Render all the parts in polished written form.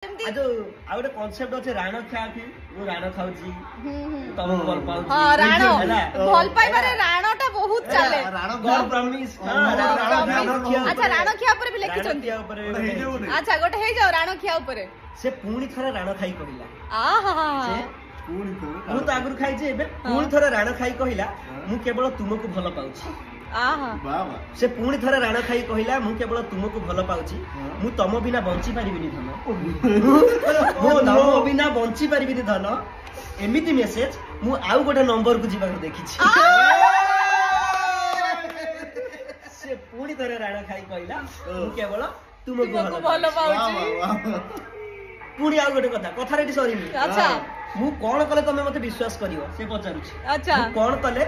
जो आ गोटे कांसेप्ट अछि राण खा कि मु राण खाउची तम भल पाउची हां राण भल पाई माने राणटा बहुत चले राण गॉड प्रॉमिस अच्छा राण खिया ऊपर भी लेखि छंती अच्छा गोटे हे जाओ राण खिया ऊपर से पूणी थरे राण खाई कहिला आहा पूणी थरे मु त आगुर खाई जे एबे पूणी थरे राण खाई कहिला मु केवल तुमको भल पाउची आहा बाबा से पूणी थरे राण खाई कहिला मु केवल तुमको भल पाउची मु तम बिना बंची परिबिनी धन मु तम बिना बंची परिबिनी धन एमिति मेसेज मु आउ गोटे नंबर को जीवा देखिछि से पूणी थरे राण खाई कहिला मु केवल तुमको भल पाउची पूणी आउ गोटे कथा कथा रेडी सरीनी अच्छा मु कोन कले तमे मते विश्वास करिवो से पचारुछि अच्छा कोन कले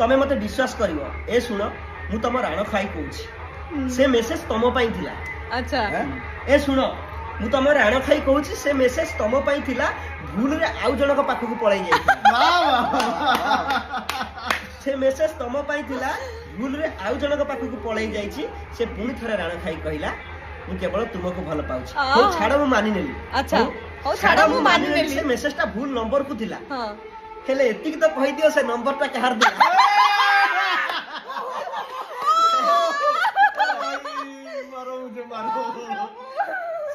तमे मते विश्वास करिवो ए सुनो मु तम राण खाई कहूछि से मेसेज तम पई थिला अच्छा ए सुनो मु तम राण खाई कहूछि से मेसेज तम पई थिला भूल रे आउ जनक पाखकु पळाई जाई वाह से मेसेज तम पई थिला भूल रे आउ जनक पाखकु पळाई जाईछि से पुनी थरे राण खाई कहिला मु केवल तुमको भल पाउछि हो छाड़ मु मानि नेली अच्छा हो छाड़ मु मानि नेली से मेसेज ता भूल नंबर को थिला हां हेले एतिक तो कहि दियो से नंबर ता कहार दे मारो मुझे मारो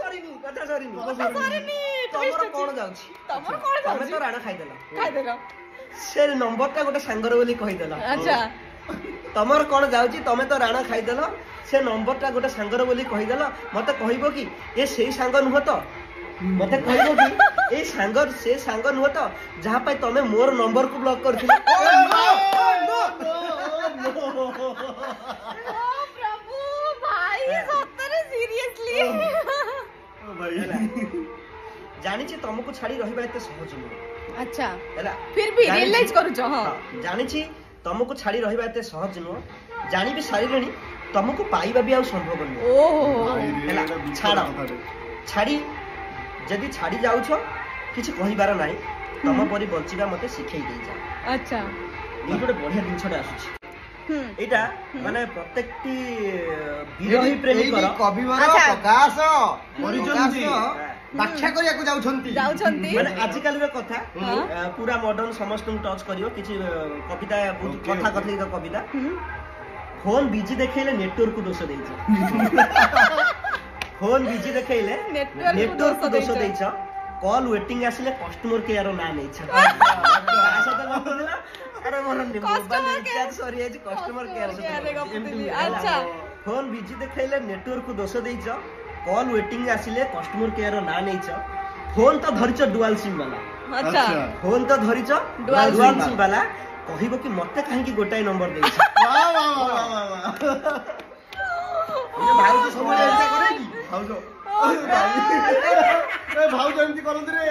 सॉरी नी कथा सॉरी नी तमर कोन जाउछि तमर कोन जाउछि तमे तो राणा खाइ देला से नंबर ता गोटे सांगर बोली कहि देला अच्छा तमर कोन जाउछि तमे तो राणा खाइ देला से नंबर ता गोटे सांगर बोली कहि देला मते कहिबो कि ए सेही सांग नुह तो मते कहबो कि ए सांगर से सांग नुह तो जहा पई तमे मोर नंबर को ब्लॉक करथि प्रभु भाई सत्तरे सीरियसली ओ भाई जानि छी तुमको छाड़ी रहबा एते सहज नुह अच्छा हैला फिर भी रियलाइज करू छ हां जानि छी तुमको छाड़ी रहबा एते सहज नुह जानि भी सारीलेनी तुमको पाइबा भी आ संभव नुह ओहो हैला छाड़ छाड़ी जदि छाड़ी जाउ छ किछ कहिबार नाही तम परि बंचिबा मते सिखै देई जा अच्छा ई गोटे बढ़िया दिन छडा आसुछि एटा माने प्रत्येकटी विरही प्रेमी कर कविवर प्रकाश परिजनजी व्याख्या करिया को जाउछंती माने आजि काली रो कथा पूरा मॉडर्न समस्त टच करियो किछ कविता कथा कथि कविता फोन बिजी देखैले नेटवर्क दोष देई छ फोन बिजी देखैले नेटवर्क दोष देई छ कॉल वेटिंग आसिले कस्टमर केयर ना नै छ आशा त गपला अरे मोरन मोबाइल रिचार्ज सरी है कस्टमर केयर अच्छा फोन बिजी देखैले नेटवर्क दोष देई छ कॉल वेटिंग आसिले कस्टमर केयर ना नै छ फोन तो धरिछ डुअल सिम वाला अच्छा फोन तो धरिछ डुअल सिम वाला कहिबो कि मते काहे कि गोटाई नंबर देई छ वाह वाह वाह वाह भाई तो सब एंटा करे कि भाउजो ए भाउजो एंटी करंती रे